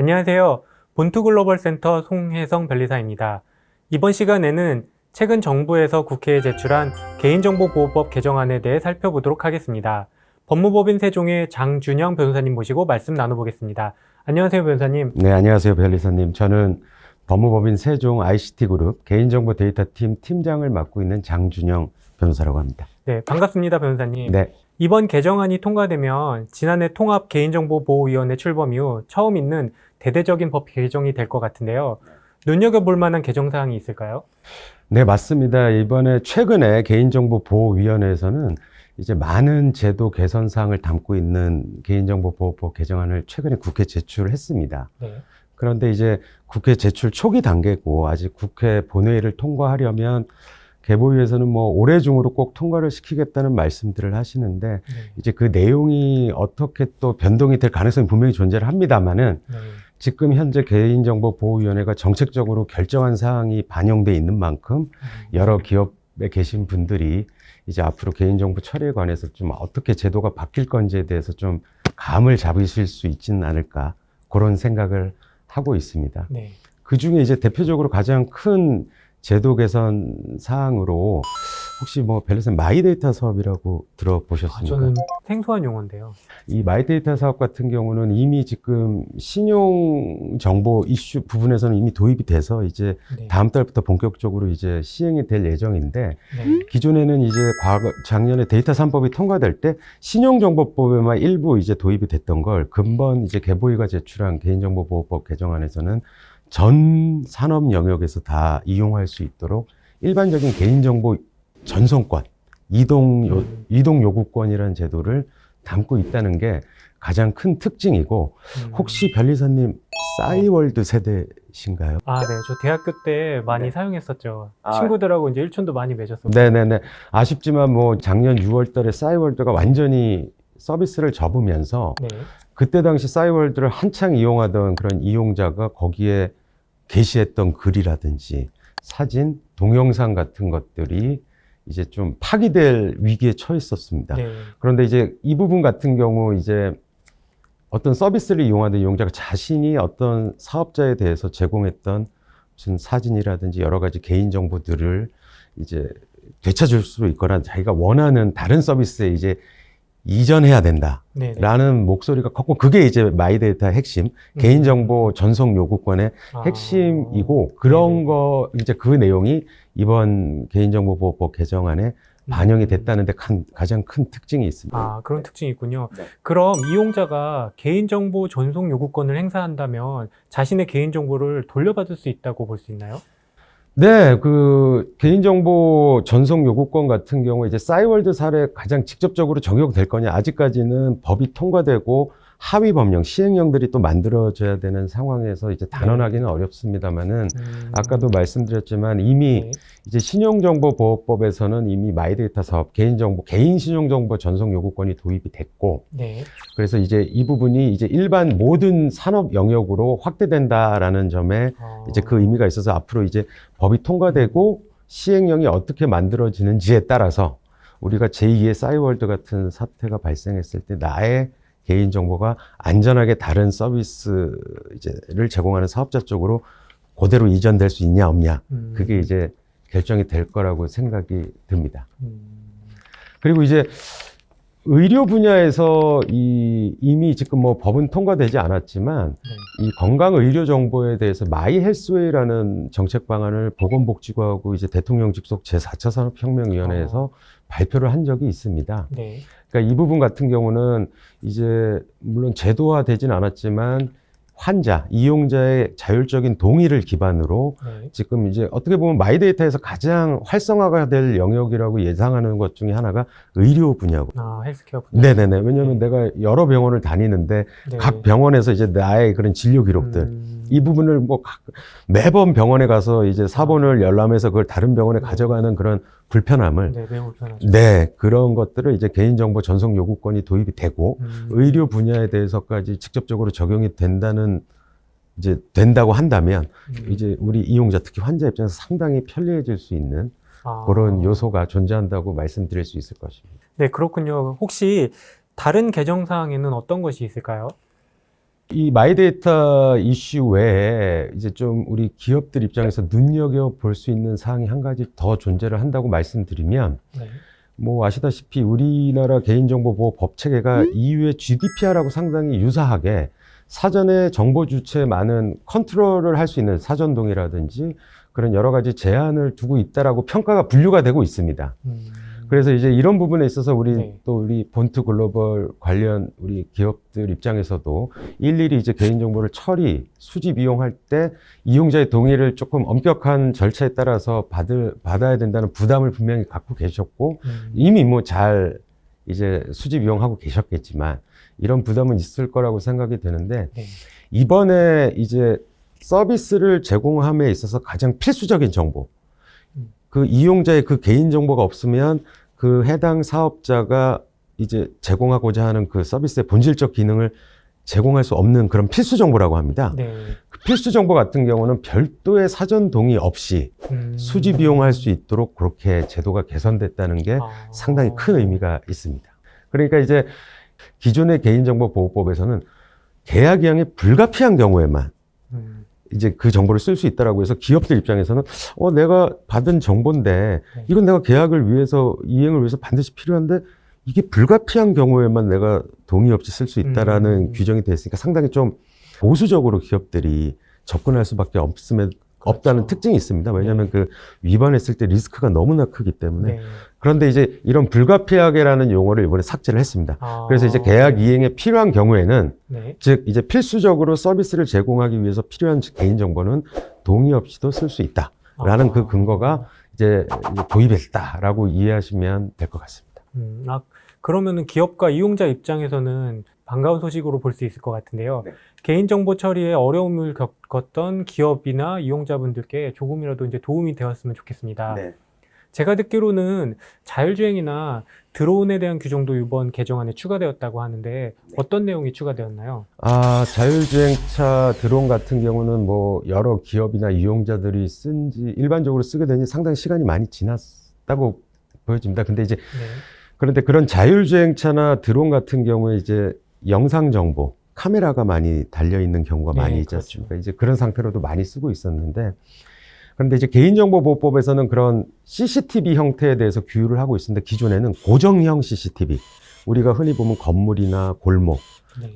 안녕하세요. 본투글로벌센터 송혜성 변리사입니다. 이번 시간에는 최근 정부에서 국회에 제출한 개인정보보호법 개정안에 대해 살펴보도록 하겠습니다. 법무법인 세종의 장준영 변호사님 모시고 말씀 나눠보겠습니다. 안녕하세요, 변호사님. 네, 안녕하세요, 변리사님. 저는 법무법인 세종 ICT그룹 개인정보 데이터팀 팀장을 맡고 있는 장준영 변호사라고 합니다. 네, 반갑습니다, 변호사님. 네. 이번 개정안이 통과되면 지난해 통합 개인정보보호위원회 출범 이후 처음 있는 대대적인 법 개정이 될 것 같은데요. 눈여겨볼 만한 개정사항이 있을까요? 네, 맞습니다. 이번에 최근에 개인정보보호위원회에서는 이제 많은 제도 개선 사항을 담고 있는 개인정보보호법 개정안을 최근에 국회 제출했습니다. 네. 그런데 이제 국회 제출 초기 단계고 아직 국회 본회의를 통과하려면 개보위에서는 뭐 올해 중으로 꼭 통과를 시키겠다는 말씀들을 하시는데 이제 그 내용이 어떻게 또 변동이 될 가능성이 분명히 존재를 합니다만은 지금 현재 개인정보보호위원회가 정책적으로 결정한 사항이 반영돼 있는 만큼 여러 기업에 계신 분들이 이제 앞으로 개인정보 처리에 관해서 좀 어떻게 제도가 바뀔 건지에 대해서 좀 감을 잡으실 수 있지는 않을까 그런 생각을 하고 있습니다. 네. 그 중에 이제 대표적으로 가장 큰 제도 개선 사항으로 혹시 뭐 변리사님 마이데이터 사업이라고 들어보셨습니까? 저는 생소한 용어인데요. 이 마이데이터 사업 같은 경우는 이미 지금 신용 정보 이슈 부분에서는 이미 도입이 돼서 이제 네. 다음 달부터 본격적으로 이제 시행이 될 예정인데 네. 기존에는 이제 작년에 데이터 3법이 통과될 때 신용정보법에만 일부 이제 도입이 됐던 걸 근본 이제 개보위가 제출한 개인정보보호법 개정안에서는 전 산업 영역에서 다 이용할 수 있도록 일반적인 개인정보 전송권, 이동 요구권이라는 제도를 담고 있다는 게 가장 큰 특징이고 혹시 변리사님 싸이월드 세대신가요? 아, 네. 저 대학교 때 많이 네. 사용했었죠. 친구들하고 이제 일촌도 많이 맺었었고. 네네네. 아쉽지만 뭐 작년 6월 달에 싸이월드가 완전히 서비스를 접으면서 네. 그때 당시 싸이월드를 한창 이용하던 그런 이용자가 거기에 게시했던 글이라든지 사진, 동영상 같은 것들이 이제 좀 파기될 위기에 처했었습니다. 네. 그런데 이제 이 부분 같은 경우 이제 어떤 서비스를 이용하는 이용자가 자신이 어떤 사업자에 대해서 제공했던 무슨 사진이라든지 여러 가지 개인 정보들을 이제 되찾을 수 있거나 자기가 원하는 다른 서비스에 이제 이전해야 된다라는 목소리가 컸고 그게 이제 마이데이터의 핵심, 개인정보 전송 요구권의 핵심이고 그런 거 이제 그 내용이 이번 개인정보보호법 개정안에 반영이 됐다는데 가장 큰 특징이 있습니다. 아, 그런 특징이 있군요. 네. 그럼 이용자가 개인정보 전송 요구권을 행사한다면 자신의 개인정보를 돌려받을 수 있다고 볼 수 있나요? 네, 그 개인정보 전송 요구권 같은 경우 이제 싸이월드 사례 가장 직접적으로 적용될 거냐 아직까지는 법이 통과되고 하위 법령 시행령들이 또 만들어져야 되는 상황에서 이제 단언하기는 어렵습니다만은 아까도 말씀드렸지만 이미 네. 이제 신용정보보호법에서는 이미 마이데이터 사업 개인 신용정보 전송 요구권이 도입이 됐고 네. 그래서 이제 이 부분이 이제 일반 모든 산업 영역으로 확대된다라는 점에 이제 그 의미가 있어서 앞으로 이제 법이 통과되고 시행령이 어떻게 만들어지는지에 따라서 우리가 제2의 싸이월드 같은 사태가 발생했을 때 나의 개인정보가 안전하게 다른 서비스를 제공하는 사업자 쪽으로 그대로 이전될 수 있냐 없냐 그게 이제 결정이 될 거라고 생각이 듭니다. 그리고 이제 의료 분야에서 이미 지금 뭐 법은 통과되지 않았지만 이 건강의료 정보에 대해서 마이헬스웨이라는 정책 방안을 보건복지부하고 이제 대통령 직속 제4차 산업혁명위원회에서 발표를 한 적이 있습니다. 네. 그러니까 이 부분 같은 경우는 이제 물론 제도화되진 않았지만 환자, 이용자의 자율적인 동의를 기반으로 지금 이제 어떻게 보면 마이데이터에서 가장 활성화가 될 영역이라고 예상하는 것 중에 하나가 의료 분야고. 아, 헬스케어 분야. 네네네. 왜냐하면 내가 여러 병원을 다니는데 각 병원에서 이제 나의 그런 진료 기록들 이 부분을 뭐 매번 병원에 가서 이제 사본을 열람해서 그걸 다른 병원에 가져가는 그런 불편함을 매우 불편하죠. 네, 그런 것들을 이제 개인정보 전송 요구권이 도입이 되고 의료 분야에 대해서까지 직접적으로 적용이 된다고 한다면 이제 우리 이용자 특히 환자 입장에서 상당히 편리해질 수 있는 그런 요소가 존재한다고 말씀드릴 수 있을 것입니다. 네, 그렇군요. 혹시 다른 개정 사항에는 어떤 것이 있을까요? 이 마이데이터 이슈 외에 이제 좀 우리 기업들 입장에서 눈여겨볼 수 있는 사항이 한 가지 더 존재를 한다고 말씀드리면, 네. 뭐 아시다시피 우리나라 개인정보보호 법체계가 EU의 GDPR하고 상당히 유사하게 사전에 정보 주체에 많은 컨트롤을 할 수 있는 사전 동의라든지 그런 여러 가지 제한을 두고 있다라고 평가가 분류가 되고 있습니다. 그래서 이제 이런 부분에 있어서 우리 본투 글로벌 관련 우리 기업들 입장에서도 일일이 이제 개인정보를 처리, 수집, 이용할 때 이용자의 동의를 조금 엄격한 절차에 따라서 받아야 된다는 부담을 분명히 갖고 계셨고, 이미 뭐 잘 이제 수집, 이용하고 계셨겠지만, 이런 부담은 있을 거라고 생각이 되는데, 이번에 이제 서비스를 제공함에 있어서 가장 필수적인 정보, 그 이용자의 그 개인정보가 없으면 그 해당 사업자가 이제 제공하고자 하는 그 서비스의 본질적 기능을 제공할 수 없는 그런 필수 정보라고 합니다. 네. 그 필수 정보 같은 경우는 별도의 사전 동의 없이 수집 이용할 수 있도록 그렇게 제도가 개선됐다는 게 상당히 큰 의미가 있습니다. 그러니까 이제 기존의 개인정보보호법에서는 계약 이행이 불가피한 경우에만 이제 그 정보를 쓸 수 있다라고 해서 기업들 입장에서는 내가 받은 정보인데 이건 내가 계약을 위해서 이행을 위해서 반드시 필요한데 이게 불가피한 경우에만 내가 동의 없이 쓸 수 있다라는 규정이 돼 있으니까 상당히 좀 보수적으로 기업들이 접근할 수밖에 없다는 특징이 있습니다. 왜냐하면 그 위반했을 때 리스크가 너무나 크기 때문에. 그런데 이제 이런 불가피하게라는 용어를 이번에 삭제를 했습니다. 그래서 이제 계약 이행에 필요한 경우에는 즉 이제 필수적으로 서비스를 제공하기 위해서 필요한 개인정보는 동의 없이도 쓸 수 있다라는 그 근거가 이제 도입했다라고 이해하시면 될 것 같습니다. 그러면은 기업과 이용자 입장에서는 반가운 소식으로 볼 수 있을 것 같은데요. 개인정보 처리에 어려움을 겪었던 기업이나 이용자분들께 조금이라도 이제 도움이 되었으면 좋겠습니다. 제가 듣기로는 자율주행이나 드론에 대한 규정도 이번 개정안에 추가되었다고 하는데 어떤 내용이 추가되었나요? 자율주행차 드론 같은 경우는 뭐 여러 기업이나 이용자들이 일반적으로 쓰게 되니 상당히 시간이 많이 지났다고 보여집니다. 근데 이제 그런데 그런 자율주행차나 드론 같은 경우에 이제 영상 정보, 카메라가 많이 달려 있는 경우가 많이 있지 않습니까? 이제 그런 상태로도 많이 쓰고 있었는데, 그런데 이제 개인정보보호법에서는 그런 CCTV 형태에 대해서 규율을 하고 있었는데, 기존에는 고정형 CCTV, 우리가 흔히 보면 건물이나 골목,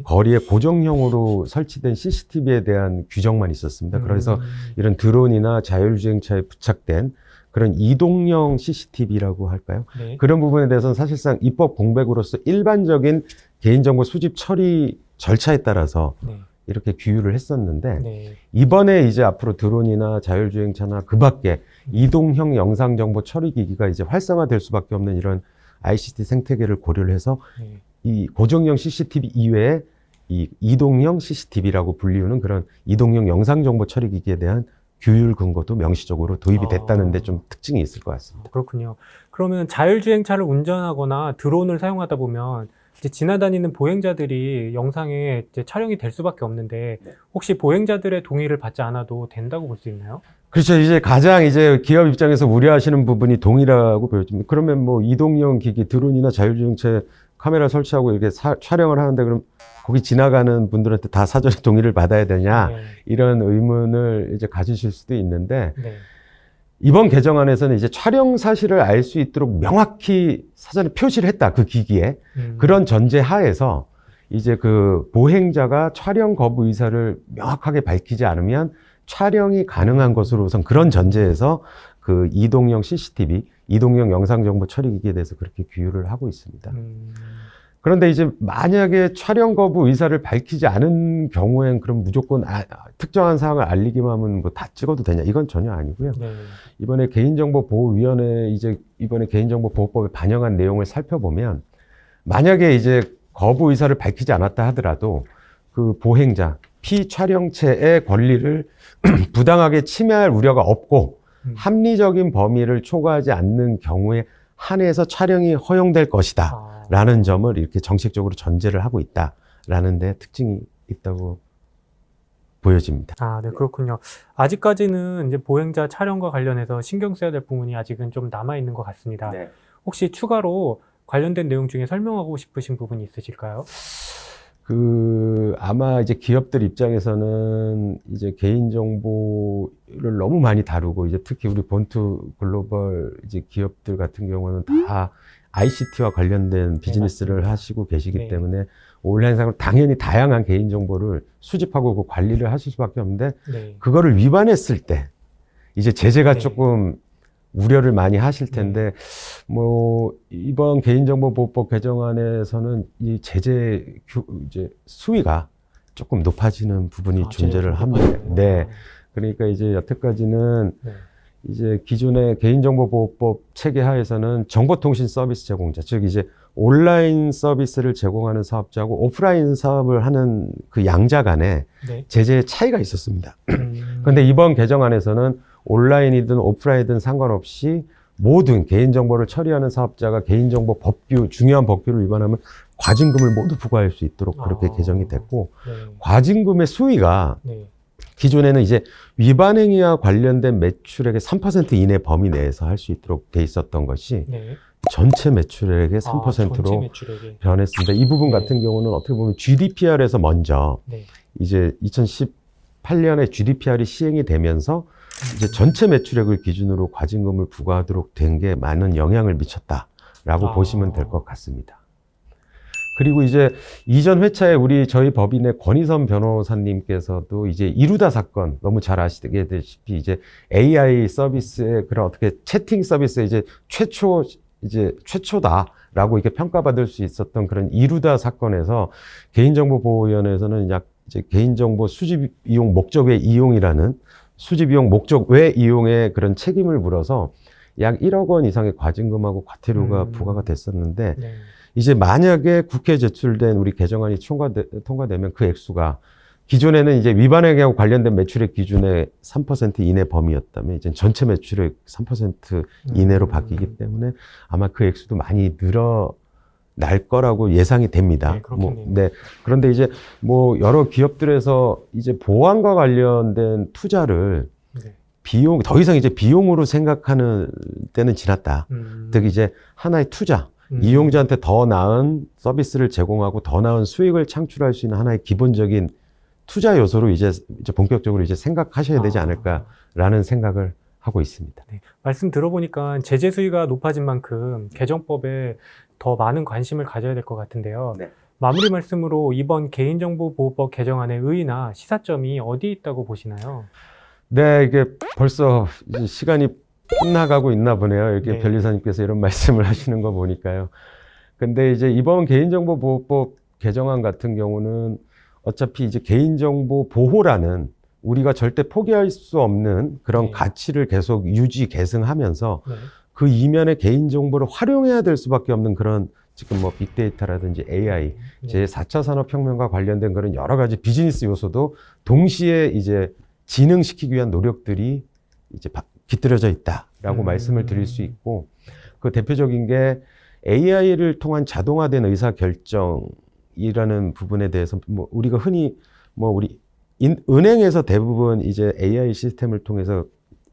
거리에 고정형으로 설치된 CCTV에 대한 규정만 있었습니다. 그래서 이런 드론이나 자율주행차에 부착된 그런 이동형 CCTV라고 할까요? 그런 부분에 대해서는 사실상 입법 공백으로서 일반적인 개인정보 수집 처리 절차에 따라서 이렇게 규율을 했었는데, 이번에 이제 앞으로 드론이나 자율주행차나 그 밖에 이동형 영상정보 처리 기기가 이제 활성화될 수밖에 없는 이런 ICT 생태계를 고려를 해서 이 고정형 CCTV 이외에 이 이동형 CCTV라고 불리우는 그런 이동형 영상정보 처리 기기에 대한 규율 근거도 명시적으로 도입이 됐다는 데 좀 특징이 있을 것 같습니다. 그렇군요. 그러면 자율주행차를 운전하거나 드론을 사용하다 보면 이제 지나다니는 보행자들이 영상에 이제 촬영이 될 수밖에 없는데 혹시 보행자들의 동의를 받지 않아도 된다고 볼 수 있나요? 그렇죠. 이제 가장 이제 기업 입장에서 우려하시는 부분이 동의라고 보여집니다. 그러면 뭐 이동형 기기, 드론이나 자율주행차에 카메라 설치하고 이렇게 촬영을 하는데 그럼 거기 지나가는 분들한테 다 사전에 동의를 받아야 되냐 이런 의문을 이제 가지실 수도 있는데 이번 개정안에서는 이제 촬영 사실을 알 수 있도록 명확히 사전에 표시를 했다, 그 기기에. 그런 전제 하에서 이제 그 보행자가 촬영 거부 의사를 명확하게 밝히지 않으면 촬영이 가능한 것으로 우선 그런 전제에서 그 이동형 CCTV, 이동형 영상정보 처리 기기에 대해서 그렇게 규율을 하고 있습니다. 그런데 이제 만약에 촬영 거부 의사를 밝히지 않은 경우엔 그럼 무조건 특정한 사항을 알리기만 하면 뭐 다 찍어도 되냐? 이건 전혀 아니고요. 이번에 개인정보보호위원회 이번에 개인정보보호법에 반영한 내용을 살펴보면 만약에 이제 거부 의사를 밝히지 않았다 하더라도 그 보행자, 피촬영체의 권리를 부당하게 침해할 우려가 없고 합리적인 범위를 초과하지 않는 경우에 한해서 촬영이 허용될 것이다. 라는 점을 이렇게 정책적으로 전제를 하고 있다라는 데 특징이 있다고 보여집니다. 네, 그렇군요. 아직까지는 이제 보행자 촬영과 관련해서 신경 써야 될 부분이 아직은 좀 남아있는 것 같습니다. 혹시 추가로 관련된 내용 중에 설명하고 싶으신 부분이 있으실까요? 아마 이제 기업들 입장에서는 이제 개인정보를 너무 많이 다루고, 이제 특히 우리 본투 글로벌 이제 기업들 같은 경우는 다 ICT와 관련된 비즈니스를 맞습니다. 하시고 계시기 네. 때문에 온라인상으로 당연히 다양한 개인정보를 수집하고 그 관리를 하실 수밖에 없는데, 네. 그거를 위반했을 때 이제 제재가 네. 조금 우려를 많이 하실 텐데, 뭐 이번 개인정보보호법 개정안에서는 이 이제 수위가 조금 높아지는 부분이 존재를 합니다. 네, 그러니까 이제 여태까지는 네. 이제 기존의 개인정보보호법 체계 하에서는 정보통신 서비스 제공자, 즉 이제 온라인 서비스를 제공하는 사업자하고 오프라인 사업을 하는 그 양자 간에 네. 제재의 차이가 있었습니다. 그런데 이번 개정안에서는 온라인이든 오프라인이든 상관없이 모든 개인정보를 처리하는 사업자가 개인정보 법규, 중요한 법규를 위반하면 과징금을 모두 부과할 수 있도록 그렇게 개정이 됐고, 네. 과징금의 수위가 네. 기존에는 이제 위반 행위와 관련된 매출액의 3% 이내 범위 내에서 할 수 있도록 돼 있었던 것이 네. 전체 매출액의 3%로 전체 매출액이. 변했습니다. 이 부분 네. 같은 경우는 어떻게 보면 GDPR에서 먼저 네. 이제 2018년에 GDPR이 시행이 되면서 이제 전체 매출액을 기준으로 과징금을 부과하도록 된 게 많은 영향을 미쳤다라고 보시면 될 것 같습니다. 그리고 이제 이전 회차에 저희 법인의 권희선 변호사님께서도 이제 이루다 사건, 너무 잘 아시다시피 이제 AI 서비스의 그런 어떻게 채팅 서비스의 이제 최초다라고 이렇게 평가받을 수 있었던 그런 이루다 사건에서 개인정보보호위원회에서는 이제 개인정보 수집 이용 목적 외 이용이라는 수집 이용 목적 외 이용의 그런 책임을 물어서 약 1억 원 이상의 과징금하고 과태료가 부과가 됐었는데, 네. 이제 만약에 국회에 제출된 우리 개정안이 통과되면 그 액수가 기존에는 이제 위반 행위하고 관련된 매출액 기준의 3% 이내 범위였다면 이제 전체 매출액 3% 이내로 바뀌기 때문에 아마 그 액수도 많이 늘어날 거라고 예상이 됩니다. 네, 그렇겠네요. 네. 그런데 이제 뭐 여러 기업들에서 이제 보안과 관련된 투자를 네. 더 이상 이제 비용으로 생각하는 때는 지났다. 즉 이제 하나의 투자. 이용자한테 더 나은 서비스를 제공하고 더 나은 수익을 창출할 수 있는 하나의 기본적인 투자 요소로 이제 본격적으로 이제 생각하셔야 되지 않을까라는 생각을 하고 있습니다. 네. 말씀 들어보니까 제재 수위가 높아진 만큼 개정법에 더 많은 관심을 가져야 될 것 같은데요. 네. 마무리 말씀으로 이번 개인정보보호법 개정안의 의의나 시사점이 어디 있다고 보시나요? 네, 이게 벌써 이제 시간이 끝나가고 있나 보네요. 이렇게 네. 변리사님께서 이런 말씀을 하시는 거 보니까요. 근데 이제 이번 개인정보보호법 개정안 같은 경우는 어차피 이제 개인정보 보호라는 우리가 절대 포기할 수 없는 그런 네. 가치를 계속 계승하면서 네. 그 이면에 개인정보를 활용해야 될 수밖에 없는 그런 지금 뭐 빅데이터라든지 AI, 네. 제4차 산업혁명과 관련된 그런 여러 가지 비즈니스 요소도 동시에 이제 진흥시키기 위한 노력들이 이제 깃들여져 있다라고 말씀을 드릴 수 있고, 그 대표적인 게 AI를 통한 자동화된 의사결정이라는 부분에 대해서 뭐 우리가 흔히 뭐 우리 은행에서 대부분 이제 AI 시스템을 통해서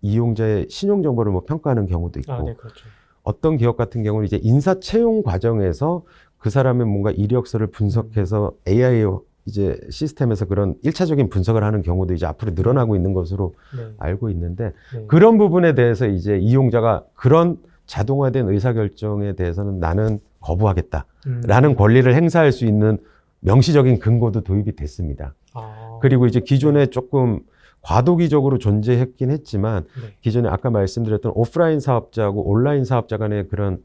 이용자의 신용 정보를 뭐 평가하는 경우도 있고, 네, 그렇죠. 어떤 기업 같은 경우는 이제 인사 채용 과정에서 그 사람의 뭔가 이력서를 분석해서 AI 이제 시스템에서 그런 1차적인 분석을 하는 경우도 이제 앞으로 늘어나고 있는 것으로 네. 알고 있는데, 네. 그런 부분에 대해서 이제 이용자가 그런 자동화된 의사결정에 대해서는 나는 거부하겠다라는 권리를 행사할 수 있는 명시적인 근거도 도입이 됐습니다. 그리고 이제 기존에 조금 과도기적으로 존재했긴 했지만, 네. 기존에 아까 말씀드렸던 오프라인 사업자하고 온라인 사업자 간의 그런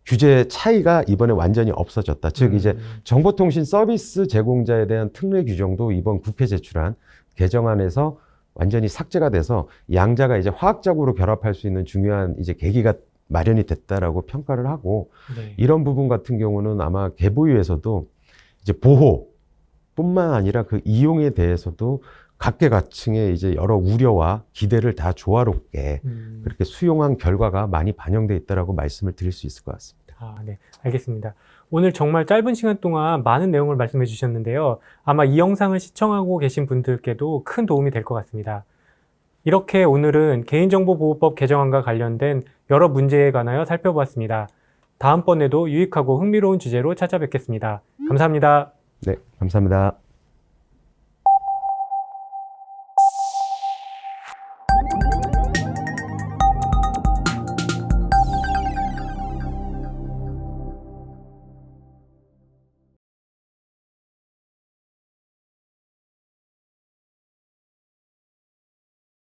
규제 차이가 이번에 완전히 없어졌다. 즉 이제 정보통신 서비스 제공자에 대한 특례 규정도 이번 국회 제출한 개정안에서 완전히 삭제가 돼서 양자가 이제 화학적으로 결합할 수 있는 중요한 이제 계기가 마련이 됐다라고 평가를 하고, 네. 이런 부분 같은 경우는 아마 개보위에서도 이제 보호뿐만 아니라 그 이용에 대해서도 각계각층의 이제 여러 우려와 기대를 다 조화롭게 그렇게 수용한 결과가 많이 반영돼 있다라고 말씀을 드릴 수 있을 것 같습니다. 네, 알겠습니다. 오늘 정말 짧은 시간 동안 많은 내용을 말씀해 주셨는데요. 아마 이 영상을 시청하고 계신 분들께도 큰 도움이 될 것 같습니다. 이렇게 오늘은 개인정보보호법 개정안과 관련된 여러 문제에 관하여 살펴보았습니다. 다음번에도 유익하고 흥미로운 주제로 찾아뵙겠습니다. 감사합니다. 네, 감사합니다.